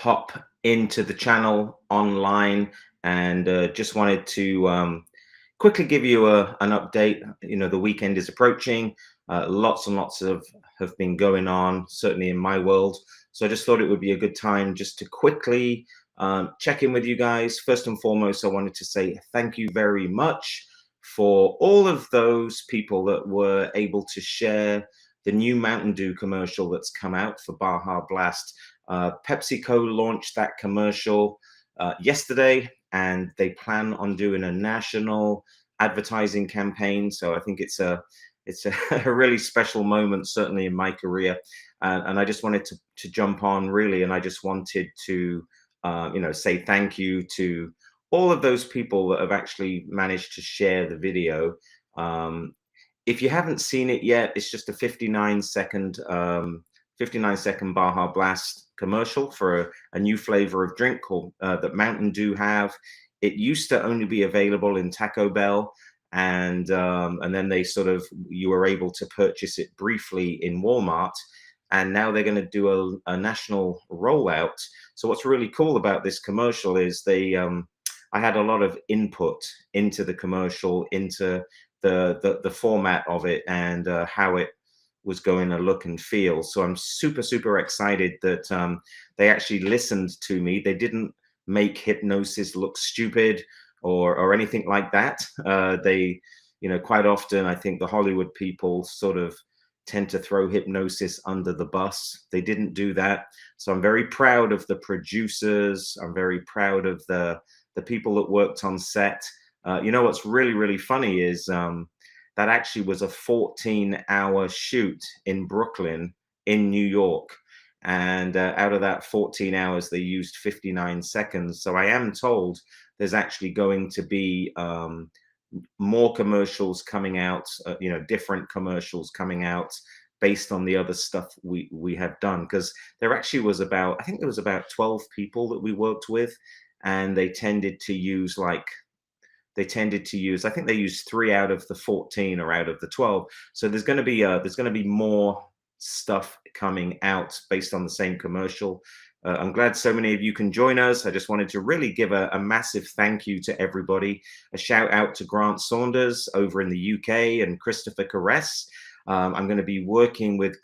hop into the channel online and just wanted to quickly give you an update. You know, the weekend is approaching. Lots and lots of have been going on, certainly in my world. So I just thought it would be a good time just to quickly check in with you guys. First and foremost, I wanted to say thank you very much for all of those people that were able to share the new Mountain Dew commercial that's come out for Baja Blast. PepsiCo launched that commercial yesterday, and they plan on doing a national advertising campaign. So I think it's a a really special moment, certainly in my career. And I just wanted to jump on really, and I just wanted to say thank you to all of those people that have actually managed to share the video. If you haven't seen it yet, it's just a 59-second Baja Blast commercial for a new flavor of drink called that Mountain Dew have. It used to only be available in Taco Bell, and then you were able to purchase it briefly in Walmart, and now they're going to do a national rollout. So what's really cool about this commercial is I had a lot of input into the commercial, into the format of it, and how it was going to look and feel. So I'm super excited that they actually listened to me. They didn't make hypnosis look stupid or anything like that. They, quite often I think the Hollywood people sort of tend to throw hypnosis under the bus. They didn't do that. So I'm very proud of the producers. I'm very proud of the people that worked on set. What's really funny is that actually was a 14-hour shoot in Brooklyn, in New York. And out of that 14 hours, they used 59 seconds. So I am told there's actually going to be more commercials coming out, different commercials coming out based on the other stuff we have done. Because there actually was I think there was about 12 people that we worked with, and they tended to use I think they used 3 out of the 14 or out of the 12. So there's going to be more stuff coming out based on the same commercial. I'm glad so many of you can join us. I just wanted to really give a massive thank you to everybody. A shout out to Grant Saunders over in the UK and Christopher Caress. I'm going to be working with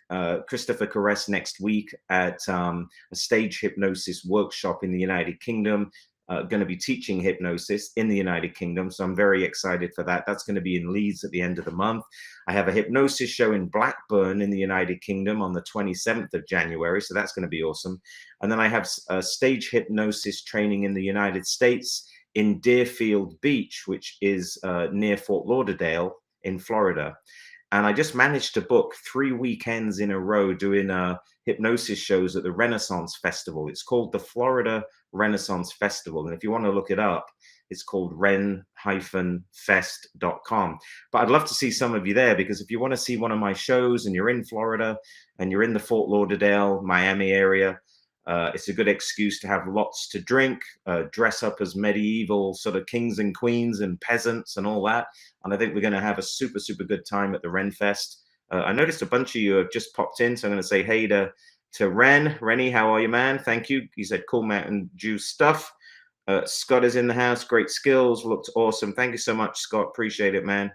Christopher Caress next week at a stage hypnosis workshop in the United Kingdom. Going to be teaching hypnosis in the United Kingdom. So I'm very excited for that. That's going to be in Leeds at the end of the month. I have a hypnosis show in Blackburn in the United Kingdom on the 27th of January. So that's going to be awesome. And then I have stage hypnosis training in the United States in Deerfield Beach, which is near Fort Lauderdale in Florida. And I just managed to book 3 weekends in a row doing hypnosis shows at the Renaissance Festival. It's called the Florida Renaissance Festival. And if you want to look it up, it's called ren-fest.com. But I'd love to see some of you there, because if you want to see one of my shows and you're in Florida and you're in the Fort Lauderdale, Miami area, it's a good excuse to have lots to drink, dress up as medieval sort of kings and queens and peasants and all that. And I think we're going to have a super good time at the Ren Fest. I noticed a bunch of you have just popped in, so I'm going to say hey to Ren. Rennie, how are you, man? Thank you. He said cool Mountain Dew stuff. Scott is in the house. Great skills. Looked awesome. Thank you so much, Scott. Appreciate it, man.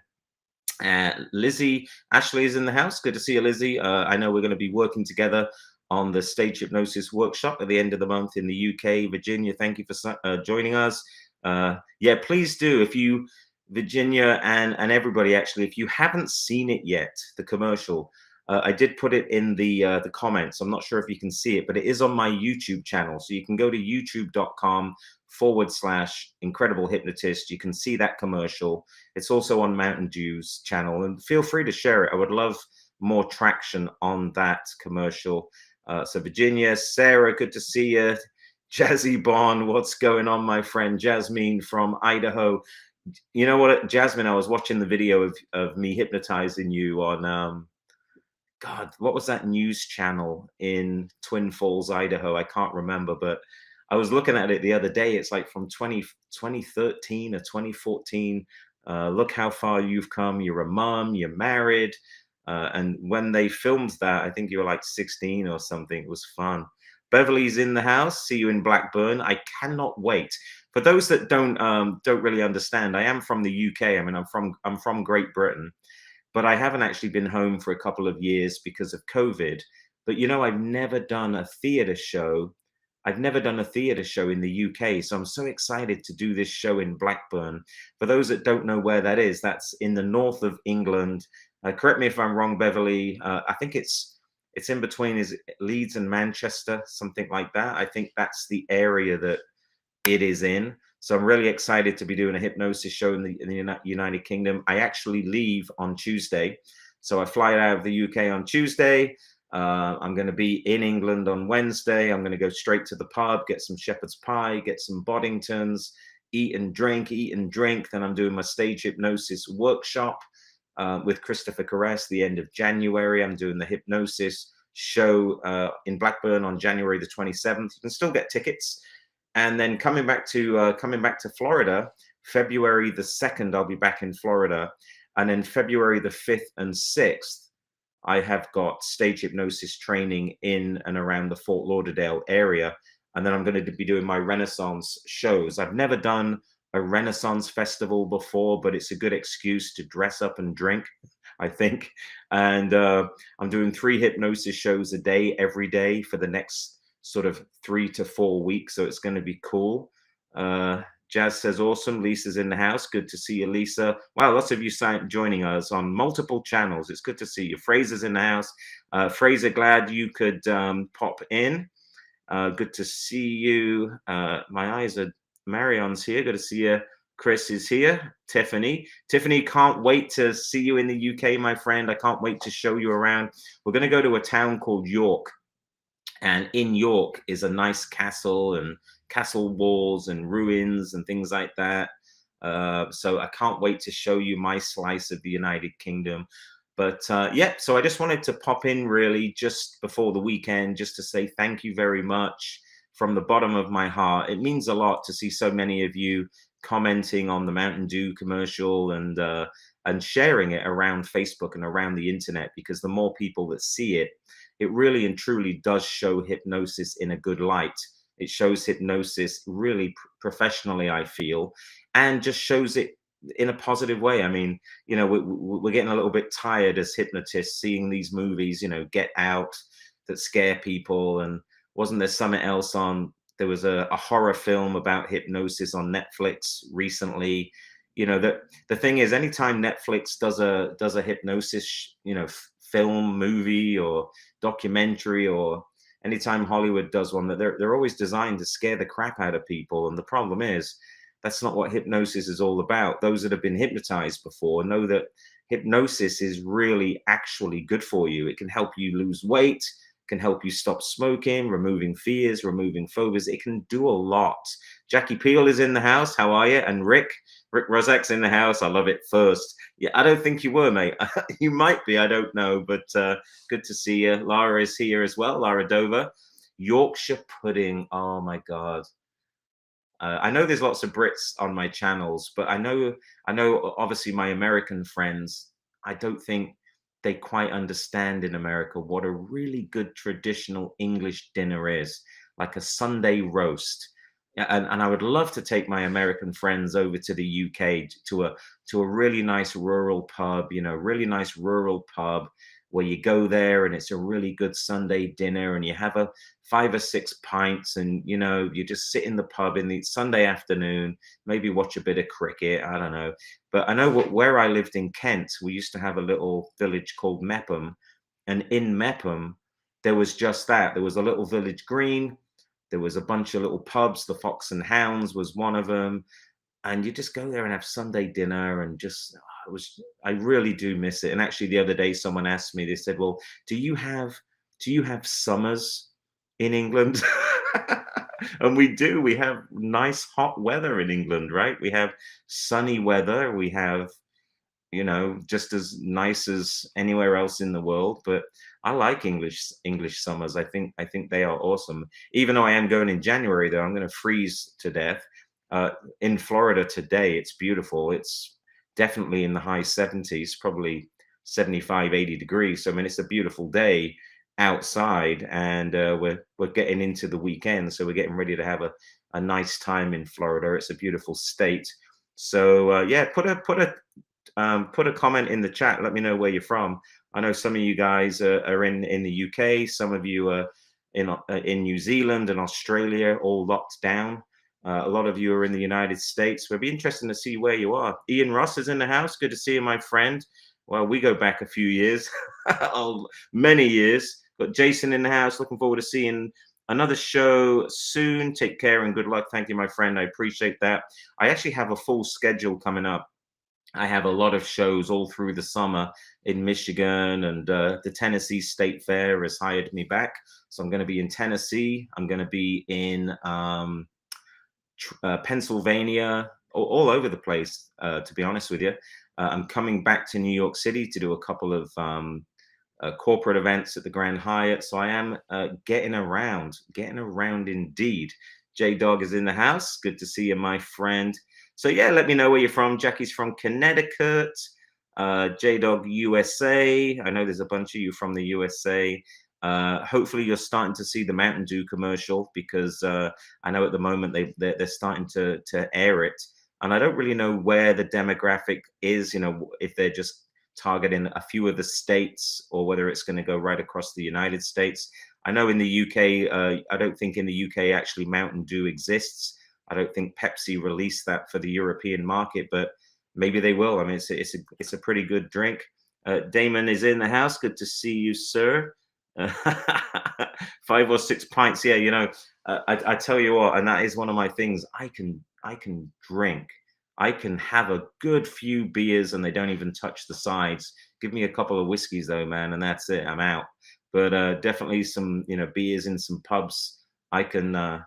Lizzie, Ashley is in the house. Good to see you, Lizzie. I know we're going to be working together on the stage hypnosis workshop at the end of the month in the UK. Virginia, thank you for joining us. Yeah, please do. If you, Virginia and everybody, actually, if you haven't seen it yet, the commercial, I did put it in the comments. I'm not sure if you can see it, but it is on my YouTube channel. So you can go to youtube.com/Incredible Hypnotist. You can see that commercial. It's also on Mountain Dew's channel, and feel free to share it. I would love more traction on that commercial. So Virginia, Sarah, good to see you. Jazzy Bond, what's going on, my friend? Jasmine from Idaho. You know what, Jasmine, I was watching the video of me hypnotizing you on, God, what was that news channel in Twin Falls, Idaho? I can't remember, but I was looking at it the other day. It's like from 2013 or 2014. Look how far you've come. You're a mom, you're married. And when they filmed that, I think you were like 16 or something. It was fun. Beverly's in the house. See you in Blackburn. I cannot wait. For those that don't really understand, I am from the UK. I mean, I'm from Great Britain, but I haven't actually been home for a couple of years because of COVID. But I've never done a theater show. I've never done a theater show in the UK, so I'm so excited to do this show in Blackburn. For those that don't know where that is, that's in the north of England. Correct me if I'm wrong, Beverly. I think it's in between is Leeds and Manchester, something like that. I think that's the area that it is in. So I'm really excited to be doing a hypnosis show in the United Kingdom. I actually leave on Tuesday. So I fly out of the UK on Tuesday. I'm going to be in England on Wednesday. I'm going to go straight to the pub, get some shepherd's pie, get some Boddingtons, eat and drink. Then I'm doing my stage hypnosis workshop with Christopher Caress the end of January. I'm doing the hypnosis show in Blackburn on January the 27th. You can still get tickets. And then coming back to Florida, February the 2nd, I'll be back in Florida. And then February the 5th and 6th, I have got stage hypnosis training in and around the Fort Lauderdale area. And then I'm going to be doing my Renaissance shows. I've never done a Renaissance festival before, but it's a good excuse to dress up and drink, I think. And I'm doing 3 hypnosis shows a day, every day for the next sort of 3 to 4 weeks. So it's going to be cool. Jazz says, awesome. Lisa's in the house. Good to see you, Lisa. Wow, lots of you joining us on multiple channels. It's good to see you. Fraser's in the house. Fraser, glad you could pop in. Good to see you. My eyes are, Marion's here. Good to see you. Chris is here. Tiffany, can't wait to see you in the UK, my friend. I can't wait to show you around. We're going to go to a town called York. And in York is a nice castle and castle walls and ruins and things like that. So I can't wait to show you my slice of the United Kingdom. But yeah, so I just wanted to pop in really just before the weekend, just to say thank you very much from the bottom of my heart. It means a lot to see so many of you commenting on the Mountain Dew commercial and sharing it around Facebook and around the internet, because the more people that see it, it really and truly does show hypnosis in a good light. It shows hypnosis really professionally, I feel, and just shows it in a positive way. I mean, we're getting a little bit tired as hypnotists seeing these movies, Get Out, that scare people. And wasn't there something else on? There was a horror film about hypnosis on Netflix recently. The thing is, anytime Netflix does a hypnosis, film, movie, or documentary, or anytime Hollywood does one, that they're always designed to scare the crap out of people. And the problem is, that's not what hypnosis is all about. Those that have been hypnotized before know that hypnosis is really actually good for you. It can help you lose weight, can help you stop smoking, removing fears, removing phobias. It can do a lot. Jackie Peel is in the house. How are you? And Rick Rozak's in the house. I love it first. Yeah, I don't think you were, mate. You might be. I don't know. But good to see you. Lara is here as well. Lara Dover. Yorkshire pudding. Oh, my God. I know there's lots of Brits on my channels, but I know obviously my American friends, I don't think they quite understand in America what a really good traditional English dinner is, like a Sunday roast. And I would love to take my American friends over to the UK to a really nice rural pub, really nice rural pub where you go there and it's a really good Sunday dinner and you have 5 or 6 pints and, you just sit in the pub in the Sunday afternoon, maybe watch a bit of cricket. I don't know. But I know where I lived in Kent, we used to have a little village called Mepham. And in Mepham, there was just that. There was a little village green. There was a bunch of little pubs. The Fox and Hounds was one of them. And you just go there and have Sunday dinner and just, I really do miss it. And actually the other day, someone asked me, they said, well, do you have summers in England? And we do. We have nice hot weather in England, right? We have sunny weather. We have, just as nice as anywhere else in the world. But I like English summers. I think they are awesome. Even though I am going in January, though, I'm going to freeze to death. In Florida today, it's beautiful. It's definitely in the high 70s, probably 75, 80 degrees. So, I mean, it's a beautiful day. outside, and we're getting into the weekend, so we're getting ready to have a nice time in Florida. It's a beautiful state. So yeah, put a comment in the chat. Let me know where you're from. I know some of you guys are in the UK. Some of you are in New Zealand and Australia, all locked down. A lot of you are in the United States. It'll be interesting to see where you are. Ian Ross is in the house. Good to see you, my friend. Well, we go back a few years, oh, many years. Got Jason in the house. Looking forward to seeing another show soon. Take care and good luck. Thank you, my friend. I appreciate that. I actually have a full schedule coming up. I have a lot of shows all through the summer in Michigan, and the Tennessee State Fair has hired me back. So I'm going to be in Tennessee. I'm going to be in Pennsylvania, all over the place, to be honest with you. I'm coming back to New York City to do a couple of corporate events at the Grand Hyatt. So I am getting around indeed. J Dog is in the house. Good to see you, my friend. So yeah, let me know where you're from. Jackie's from Connecticut. J Dog USA. I know there's a bunch of you from the USA. Hopefully you're starting to see the Mountain Dew commercial, because I know at the moment they're starting to air it, and I don't really know where the demographic is, if they're just targeting a few of the states or whether it's going to go right across the United States. I know in the UK, I don't think in the UK actually Mountain Dew exists. I don't think Pepsi released that for the European market, but maybe they will. I mean, it's a pretty good drink. Damon is in the house. Good to see you, sir. 5 or 6 pints. Yeah, I tell you what, and that is one of my things. I can drink. I can have a good few beers and they don't even touch the sides. Give me a couple of whiskeys though, man, and that's it. I'm out. But definitely some, beers in some pubs. I can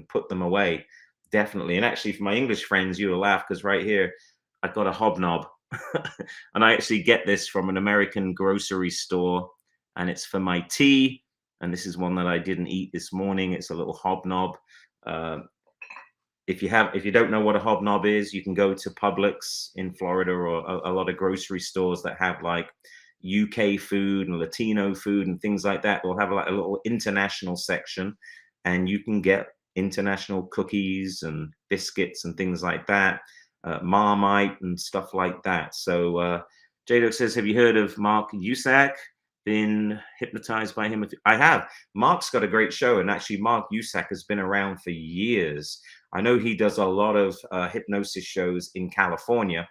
put them away, definitely. And actually, for my English friends, you'll laugh, because right here, I've got a hobnob, and I actually get this from an American grocery store, and it's for my tea. And this is one that I didn't eat this morning. It's a little hobnob. If you don't know what a hobnob is, you can go to Publix in Florida, or a lot of grocery stores that have like UK food and Latino food and things like that. They'll have like a little international section, and you can get international cookies and biscuits and things like that, Marmite and stuff like that. So J-Dog says, have you heard of Mark Yusak? Been hypnotized by him? I have. Mark's got a great show, and actually Mark Yusak has been around for years. I know he does a lot of hypnosis shows in California,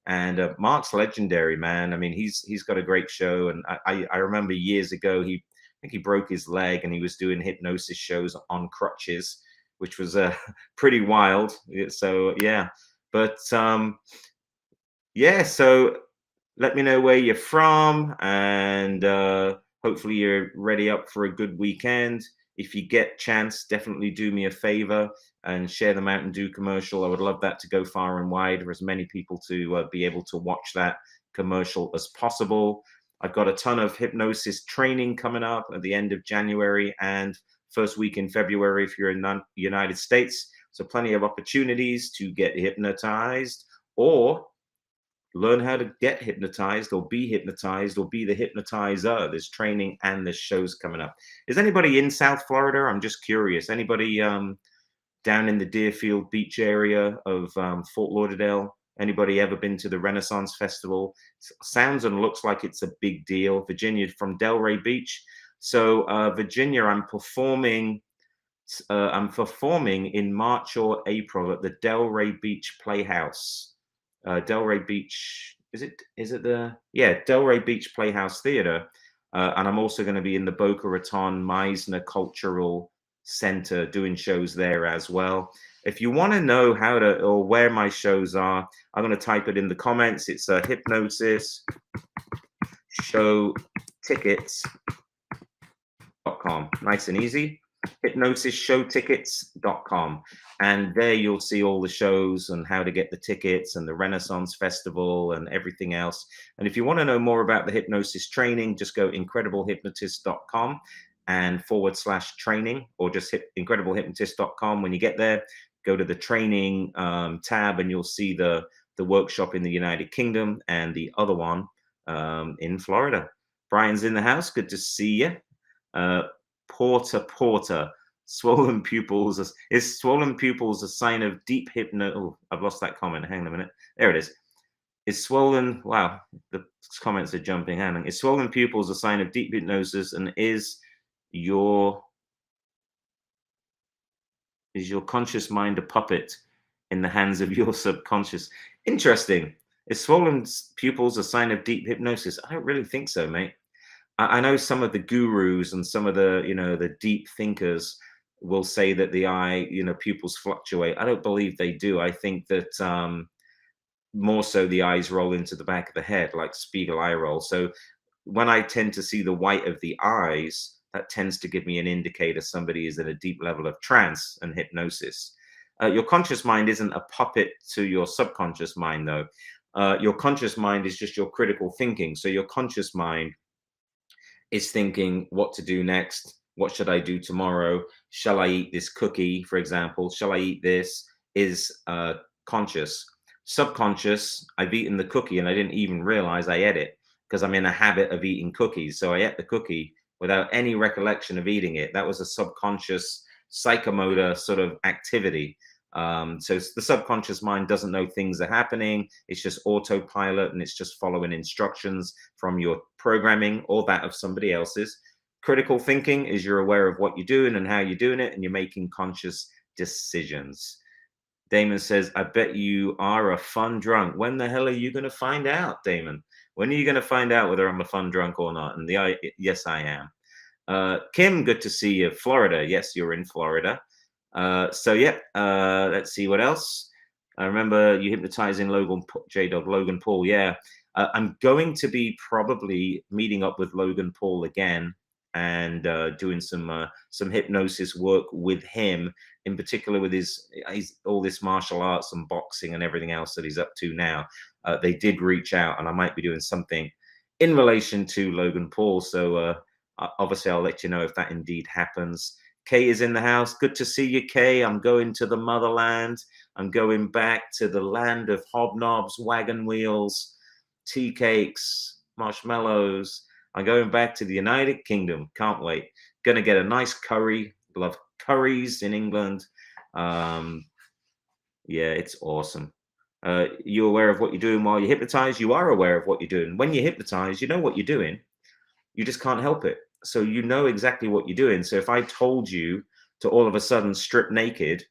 and Mark's legendary, man. I mean, he's got a great show, and I remember years ago, I think he broke his leg, and he was doing hypnosis shows on crutches, which was pretty wild. So yeah, but yeah, so let me know where you're from, and hopefully you're ready up for a good weekend. If you get chance, definitely do me a favor and share the Mountain Dew commercial. I would love that to go far and wide for as many people to be able to watch that commercial as possible. I've got a ton of hypnosis training coming up at the end of January and first week in February if you're in the United States. So plenty of opportunities to get hypnotized, or learn how to get hypnotized, or be hypnotized, or be the hypnotizer. There's training and there's shows coming up. Is anybody in South Florida? I'm just curious. Anybody down in the Deerfield Beach area of Fort Lauderdale? Anybody ever been to the Renaissance Festival? Sounds and looks like it's a big deal. Virginia, from Delray Beach. So Virginia, I'm performing in March or April at the Delray Beach Playhouse. Delray Beach, is it Delray Beach Playhouse Theater, and I'm also going to be in the Boca Raton Meisner Cultural Center doing shows there as well. If you want to know how to or where my shows are, I'm going to type it in the comments. It's a hypnosis show tickets.com. Nice and easy. hypnosisshowtickets.com, and there you'll see all the shows and how to get the tickets and the Renaissance Festival and everything else. And if you want to know more about the hypnosis training, just go incrediblehypnotist.com and /training, or just hit incrediblehypnotist.com. When you get there, go to the training tab, and you'll see the workshop in the United Kingdom and the other one in Florida. Brian's in the house. Good to see you. Uh, Porter. Swollen pupils. Is swollen pupils a sign of deep hypno? Oh, I've lost that comment. Hang on a minute. There it is. Is swollen? Wow, the comments are jumping. Hang on. Is swollen pupils a sign of deep hypnosis? And your is your conscious mind a puppet in the hands of your subconscious? Interesting. Is swollen pupils a sign of deep hypnosis? I don't really think so, mate. I know some of the gurus and some of the, the deep thinkers will say that the eye, pupils fluctuate. I don't believe they do. I think that more so the eyes roll into the back of the head like Spiegel eye roll. So when I tend to see the white of the eyes, that tends to give me an indicator somebody is in a deep level of trance and hypnosis. Your conscious mind isn't a puppet to your subconscious mind, though. Your conscious mind is just your critical thinking. So your conscious mind is thinking what to do next. What should I do tomorrow? Shall I eat this cookie, for example? Shall I eat this? Is conscious. Subconscious, I've eaten the cookie and I didn't even realize I ate it because I'm in a habit of eating cookies. So I ate the cookie without any recollection of eating it. That was a subconscious psychomotor sort of activity. So the subconscious mind doesn't know things are happening. It's just autopilot and it's just following instructions from your programming or that of somebody else's. Critical thinking is you're aware of what you're doing and how you're doing it, and you're making conscious decisions. Damon says, I bet you are a fun drunk. When the hell are you going to find out, Damon? When are you going to find out whether I'm a fun drunk or not? And yes, I am. Kim, good to see you. Florida. Yes, you're in Florida. Let's see what else. I remember you hypnotizing Logan Paul. Yeah. I'm going to be probably meeting up with Logan Paul again and doing some hypnosis work with him, in particular with his all this martial arts and boxing and everything else that he's up to now. They did reach out, and I might be doing something in relation to Logan Paul. So obviously, I'll let you know if that indeed happens. Kay is in the house. Good to see you, Kay. I'm going to the motherland. I'm going back to the land of hobnobs, wagon wheels, tea cakes, marshmallows. I'm going back to the United Kingdom. Can't wait. Gonna get a nice curry. Love curries in England. Yeah, it's awesome. You're aware of what you're doing while you hypnotize. You are aware of what you're doing. When you hypnotize, you know what you're doing. You just can't help it. So you know exactly what you're doing. So if I told you to all of a sudden strip naked,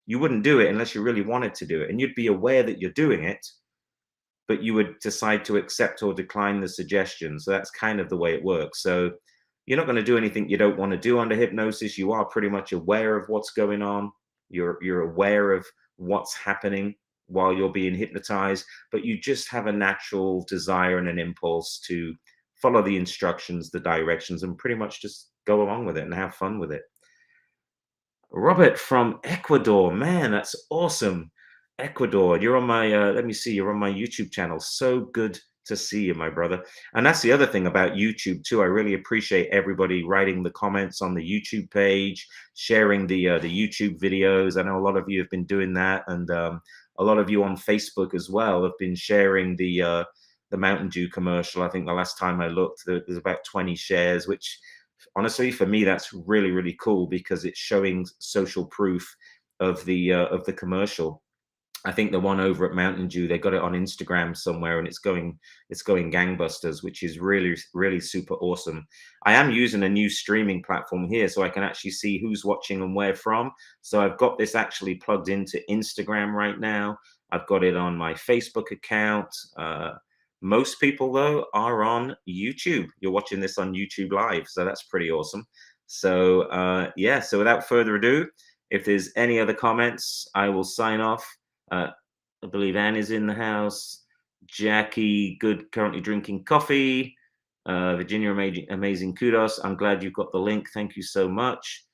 you wouldn't do it unless you really wanted to do it. And you'd be aware that you're doing it, but you would decide to accept or decline the suggestion. So that's kind of the way it works. So you're not going to do anything you don't want to do under hypnosis. You are pretty much aware of what's going on. You're aware of what's happening while you're being hypnotized, but you just have a natural desire and an impulse to follow the instructions, the directions, and pretty much just go along with it and have fun with it. Robert from Ecuador, man, that's awesome. Ecuador, you're on my, let me see, you're on my YouTube channel. So good to see you, my brother. And that's the other thing about YouTube too. I really appreciate everybody writing the comments on the YouTube page, sharing the YouTube videos. I know a lot of you have been doing that, and a lot of you on Facebook as well have been sharing the Mountain Dew commercial. I think the last time I looked, there's about 20 shares, which honestly, for me, that's really, really cool because it's showing social proof of the commercial. I think the one over at Mountain Dew, they got it on Instagram somewhere, and it's going gangbusters, which is really, really super awesome. I am using a new streaming platform here, so I can actually see who's watching and where from. So I've got this actually plugged into Instagram right now. I've got it on my Facebook account. Most people, though, are on YouTube. You're watching this on YouTube Live, so that's pretty awesome. So, yeah, so without further ado, if there's any other comments, I will sign off. I believe Anne is in the house. Jackie, good, currently drinking coffee. Virginia, amazing, kudos. I'm glad you've got the link. Thank you so much.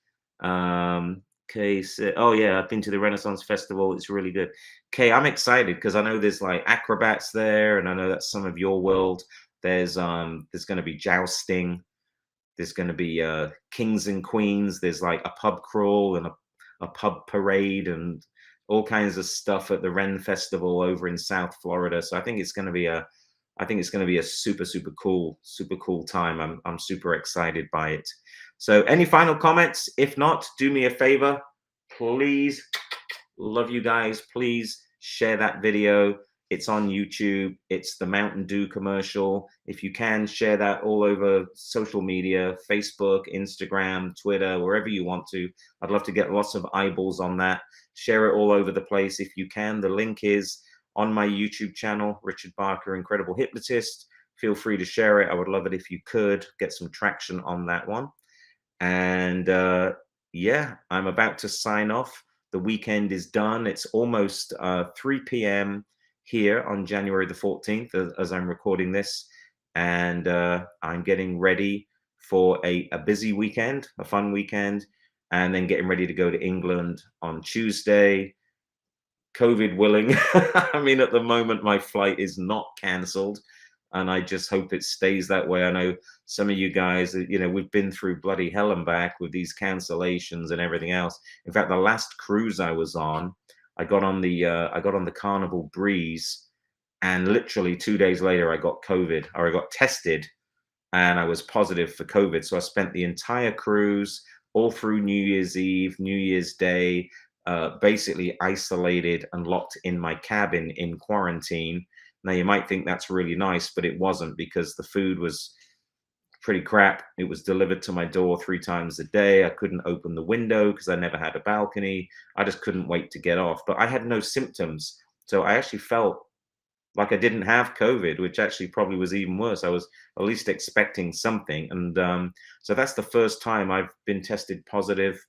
Kay said, oh yeah, I've been to the Renaissance Festival. It's really good. Kay, I'm excited because I know there's like acrobats there, and I know that's some of your world. There's going to be jousting. There's going to be kings and queens. There's like a pub crawl and a pub parade and all kinds of stuff at the Ren Festival over in South Florida. So I think it's going to be a super, super cool time. I'm super excited by it. So any final comments? If not, do me a favor, please. Love you guys. Please share that video. It's on YouTube. It's the Mountain Dew commercial. If you can, share that all over social media, Facebook, Instagram, Twitter, wherever you want to. I'd love to get lots of eyeballs on that. Share it all over the place if you can. The link is on my YouTube channel, Richard Barker, Incredible Hypnotist. Feel free to share it. I would love it if you could get some traction on that one. And yeah, I'm about to sign off. The weekend is done. It's almost 3 p.m. here on January the 14th as I'm recording this. And I'm getting ready for a busy weekend, a fun weekend, and then getting ready to go to England on Tuesday. COVID willing. I mean, at the moment, my flight is not cancelled. And I just hope it stays that way. I know some of you guys, you know, we've been through bloody hell and back with these cancellations and everything else. In fact, the last cruise I was on, I got on the Carnival Breeze, and literally 2 days later, I got COVID, or I got tested, and I was positive for COVID. So I spent the entire cruise, all through New Year's Eve, New Year's Day, basically isolated and locked in my cabin in quarantine. Now, you might think that's really nice, but it wasn't, because the food was pretty crap. It was delivered to my door 3 times a day. I couldn't open the window because I never had a balcony. I just couldn't wait to get off. But I had no symptoms. So I actually felt like I didn't have COVID, which actually probably was even worse. I was at least expecting something. And so that's the first time I've been tested positive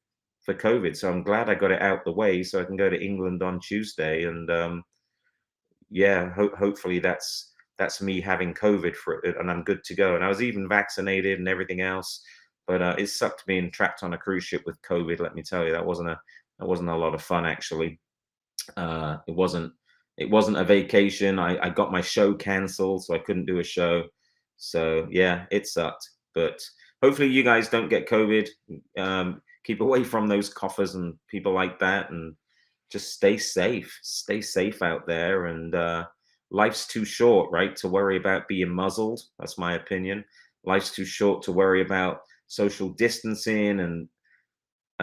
for COVID. So I'm glad I got it out the way so I can go to England on Tuesday. And yeah, hopefully that's me having COVID for it, and I'm good to go. And I was even vaccinated and everything else, but it sucked being trapped on a cruise ship with COVID. Let me tell you, that wasn't a lot of fun, actually. It wasn't a vacation. I got my show canceled, so I couldn't do a show. So yeah, it sucked. But hopefully you guys don't get COVID. Keep away from those coughers and people like that, and just stay safe. Stay safe out there. And life's too short, right, to worry about being muzzled. That's my opinion. Life's too short to worry about social distancing and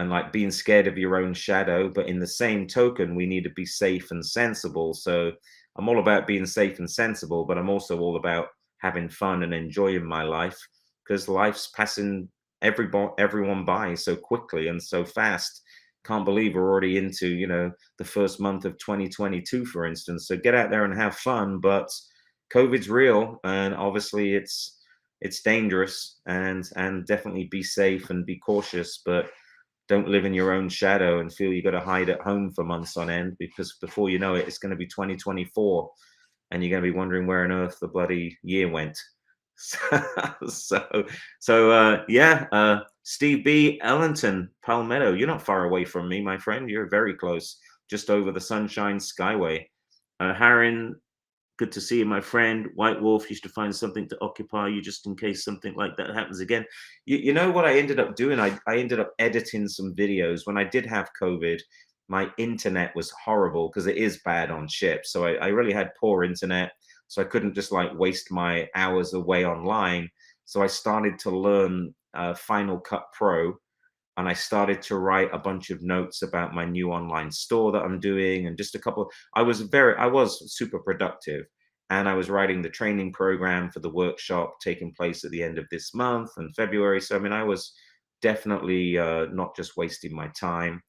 like being scared of your own shadow. But in the same token, we need to be safe and sensible. So I'm all about being safe and sensible, but I'm also all about having fun and enjoying my life, because life's passing everyone by so quickly and so fast. Can't believe we're already into, you know, the first month of 2022, for instance. So get out there and have fun, but COVID's real, and obviously it's dangerous, and definitely be safe and be cautious, but don't live in your own shadow and feel you got to hide at home for months on end, because before you know it, it's going to be 2024 and you're going to be wondering where on earth the bloody year went. Yeah, Steve B. Ellington, Palmetto, you're not far away from me, my friend. You're very close, just over the Sunshine Skyway. Harren, good to see you, my friend. White Wolf, used to find something to occupy you just in case something like that happens again. You know what I ended up doing? I ended up editing some videos. When I did have COVID, my internet was horrible, because it is bad on ships. So I really had poor internet. So I couldn't just like waste my hours away online. So I started to learn Final Cut Pro, and I started to write a bunch of notes about my new online store that I'm doing, and just a couple. I was super productive, and I was writing the training program for the workshop taking place at the end of this month and February. So I mean, I was definitely not just wasting my time.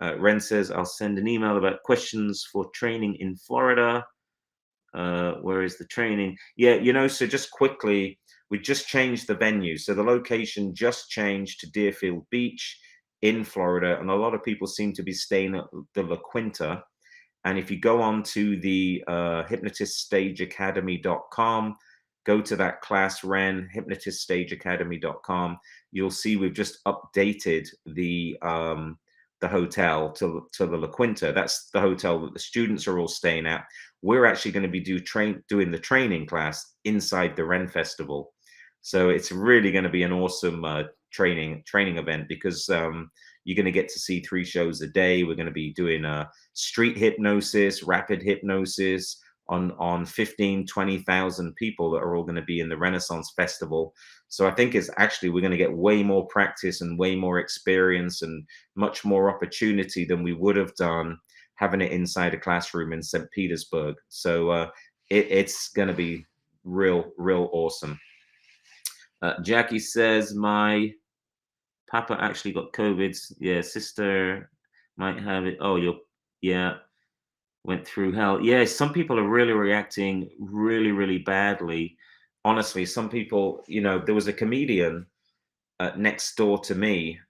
Ren says, I'll send an email about questions for training in Florida. Where is the training? Yeah, you know, so just quickly, we just changed the venue. So the location just changed to Deerfield Beach in Florida, and a lot of people seem to be staying at the La Quinta. And if you go on to the hypnotiststageacademy.com, go to that class, Ren, hypnotiststageacademy.com, you'll see we've just updated the hotel to the La Quinta. That's the hotel that the students are all staying at. We're actually going to be doing the training class inside the Ren Festival. So it's really going to be an awesome training event, because you're going to get to see 3 shows a day. We're going to be doing street hypnosis, rapid hypnosis, on 15, 20,000 people that are all going to be in the Renaissance Festival. So I think it's actually we're going to get way more practice and way more experience and much more opportunity than we would have done having it inside a classroom in St. Petersburg. So it's going to be real awesome. Jackie says, my papa actually got COVID. Yeah, sister might have it. Oh, yeah, went through hell. Yeah, some people are really reacting really badly. Honestly, some people, there was a comedian next door to me,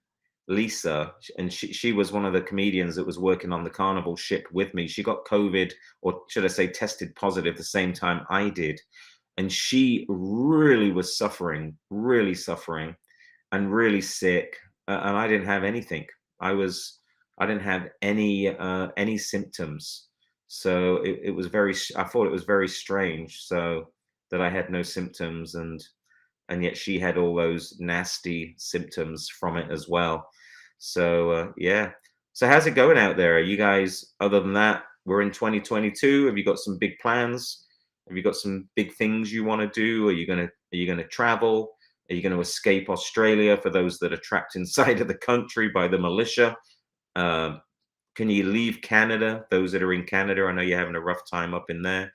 Lisa, and she was one of the comedians that was working on the Carnival ship with me. She got COVID, or should I say tested positive the same time I did. And she really was really suffering and really sick. And I didn't have anything. I didn't have any symptoms. So it was I thought it was very strange. So that I had no symptoms, and yet she had all those nasty symptoms from it as well. So yeah. So how's it going out there? Are you guys, other than that, we're in 2022. Have you got some big plans? Have you got some big things you want to do? Are you gonna travel? Are you going to escape Australia for those that are trapped inside of the country by the militia? Uh, can you leave Canada? Those that are in Canada, I know you're having a rough time up in there.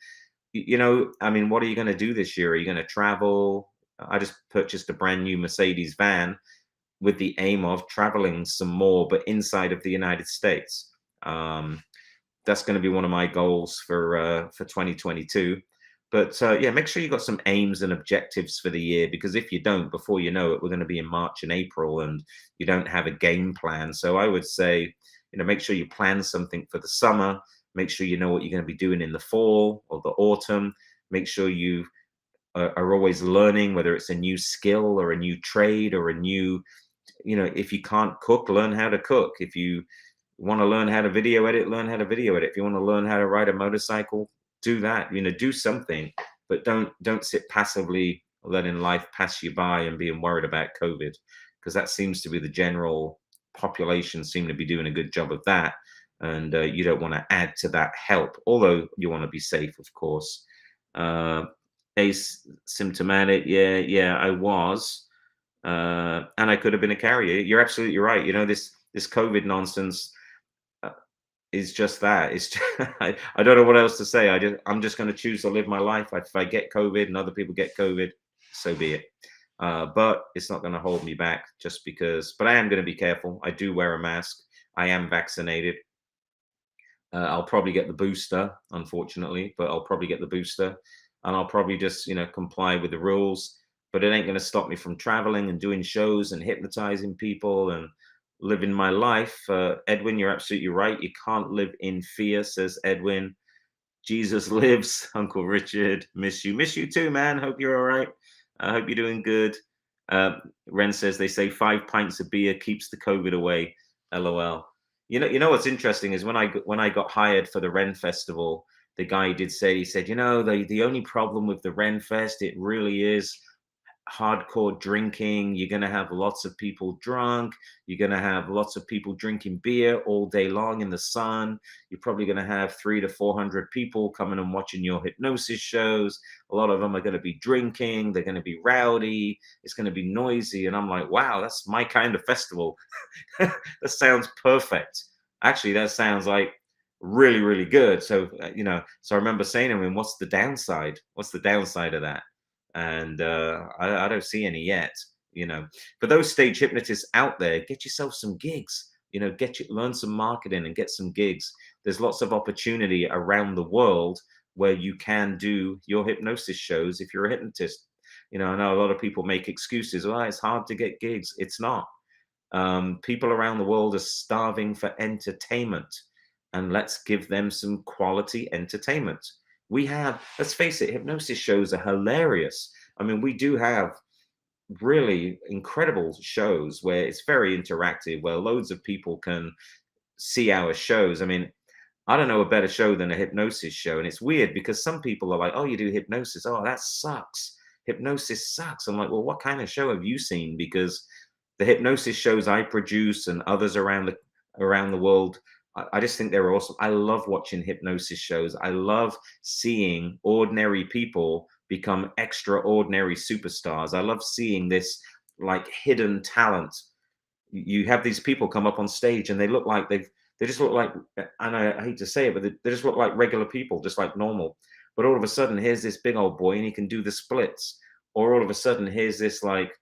I mean, what are you going to do this year? Are you going to travel? I just purchased a brand new Mercedes van with the aim of traveling some more, but inside of the United States. That's going to be one of my goals for 2022. But yeah, make sure you got some aims and objectives for the year, because if you don't, before you know it, we're going to be in March and April, and you don't have a game plan. So I would say, make sure you plan something for the summer. Make sure you know what you're going to be doing in the fall or the autumn. Make sure you are always learning, whether it's a new skill or a new trade or a new, if you can't cook, learn how to cook. If you want to learn how to video edit, learn how to video edit. If you want to learn how to ride a motorcycle, do that. Do something, but don't sit passively letting life pass you by and being worried about COVID, because that seems to be the general population seem to be doing a good job of that. And you don't want to add to that help, although you want to be safe, of course. Asymptomatic, yeah, I was, and I could have been a carrier. You're absolutely right. This COVID nonsense is just that. It's just, I don't know what else to say. I'm just going to choose to live my life. If I get COVID and other people get COVID, so be it. But it's not going to hold me back just because. But I am going to be careful. I do wear a mask. I am vaccinated. I'll probably get the booster, unfortunately, but I'll probably get the booster, and I'll probably just comply with the rules. But it ain't going to stop me from traveling and doing shows and hypnotizing people and living my life. Edwin, you're absolutely right. You can't live in fear, says Edwin. Jesus lives. Uncle Richard, miss you too, man. Hope you're all right. I hope you're doing good. Ren says they say 5 pints of beer keeps the COVID away. LOL. You know what's interesting is when I got hired for the Ren Festival, the guy did say, he said, the only problem with the Ren Fest, it really is hardcore drinking. You're going to have lots of people drunk. You're going to have lots of people drinking beer all day long in the sun. You're probably going to have 300 to 400 people coming and watching your hypnosis shows. A lot of them are going to be drinking. They're going to be rowdy. It's going to be noisy. And I'm like, wow, that's my kind of festival. That sounds perfect. Actually, that sounds like really good. So so I remember saying to him, what's the downside? What's the downside of that? And I don't see any yet. For those stage hypnotists out there, get yourself some gigs. Learn some marketing and get some gigs. There's lots of opportunity around the world where you can do your hypnosis shows if you're a hypnotist. I know a lot of people make excuses. Well, it's hard to get gigs. It's not. People around the world are starving for entertainment, and let's give them some quality entertainment. Let's face it, hypnosis shows are hilarious. I mean, we do have really incredible shows where it's very interactive, where loads of people can see our shows. I mean, I don't know a better show than a hypnosis show. And it's weird because some people are like, oh, you do hypnosis. Oh, that sucks. Hypnosis sucks. I'm like, well, what kind of show have you seen? Because the hypnosis shows I produce and others around the world I just think they're awesome. I love watching hypnosis shows. I love seeing ordinary people become extraordinary superstars. I love seeing this like hidden talent. You have these people come up on stage and they look like they just look like, and I hate to say it, but they just look like regular people, just like normal. But all of a sudden, here's this big old boy and he can do the splits. Or all of a sudden, here's this like,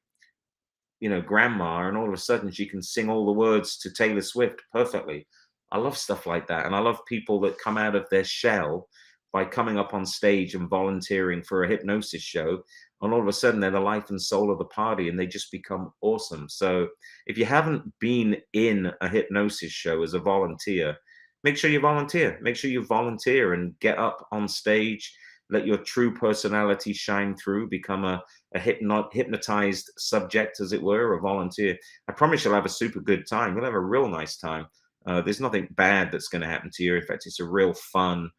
grandma, and all of a sudden she can sing all the words to Taylor Swift perfectly. I love stuff like that. And I love people that come out of their shell by coming up on stage and volunteering for a hypnosis show. And all of a sudden, they're the life and soul of the party and they just become awesome. So if you haven't been in a hypnosis show as a volunteer, make sure you volunteer. Make sure you volunteer and get up on stage. Let your true personality shine through, become a hypnotized subject, as it were, a volunteer. I promise you'll have a super good time. You'll have a real nice time. There's nothing bad that's going to happen to you. In fact, it's a real fun.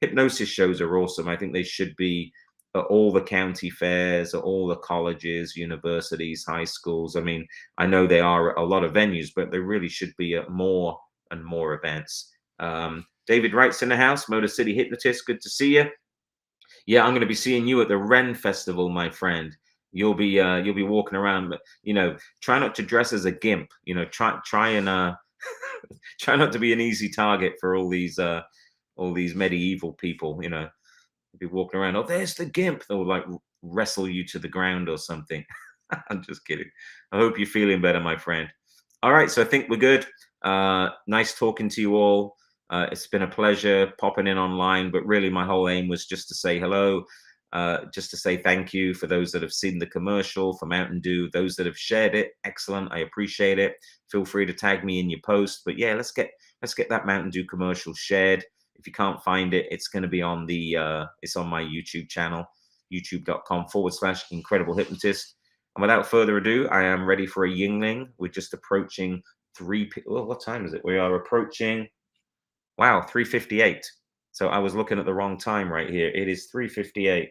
Hypnosis shows are awesome. I think they should be at all the county fairs, at all the colleges, universities, high schools. I mean, I know they are at a lot of venues, but they really should be at more and more events. David Wright's in the house, Motor City Hypnotist. Good to see you. Yeah, I'm going to be seeing you at the Ren Festival, my friend. You'll be walking around, but try not to dress as a gimp. Try and try not to be an easy target for all these medieval people. Be walking around. Oh, there's the gimp. They'll like wrestle you to the ground or something. I'm just kidding. I hope you're feeling better, my friend. All right, so I think we're good. Nice talking to you all. It's been a pleasure popping in online, but really my whole aim was just to say hello, just to say thank you for those that have seen the commercial for Mountain Dew, those that have shared it. Excellent. I appreciate it. Feel free to tag me in your post. But yeah, let's get that Mountain Dew commercial shared. If you can't find it, it's going to be on it's on my YouTube channel, youtube.com/Incredible Hypnotist. And without further ado, I am ready for a Yingling. We're just approaching what time is it? We are approaching, wow, 3:58. So I was looking at the wrong time right here. It is 3:58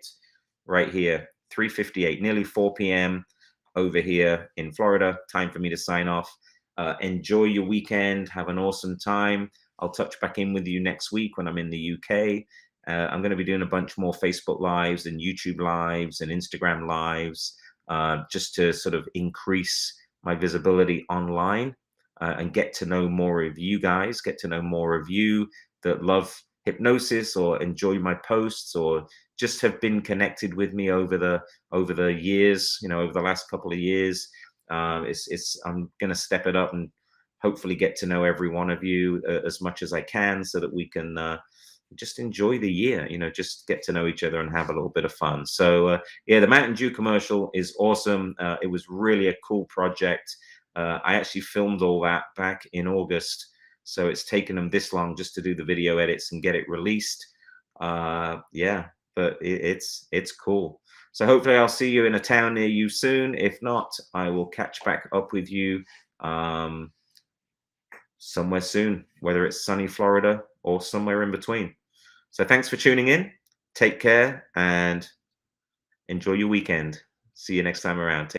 right here, 3:58, nearly 4 p.m. over here in Florida. Time for me to sign off. Enjoy your weekend. Have an awesome time. I'll touch back in with you next week when I'm in the UK. I'm going to be doing a bunch more Facebook Lives and YouTube Lives and Instagram Lives, just to sort of increase my visibility online, and get to know more of you guys, get to know more of you that love hypnosis or enjoy my posts or just have been connected with me over the years, over the last couple of years. I'm going to step it up and hopefully get to know every one of you as much as I can, so that we can just enjoy the year, just get to know each other and have a little bit of fun. So yeah, the Mountain Dew commercial is awesome. It was really a cool project. I actually filmed all that back in August, so it's taken them this long just to do the video edits and get it released. Yeah, but it's cool. So hopefully I'll see you in a town near you soon. If not, I will catch back up with you somewhere soon, whether it's sunny Florida or somewhere in between. So thanks for tuning in. Take care and enjoy your weekend. See you next time around.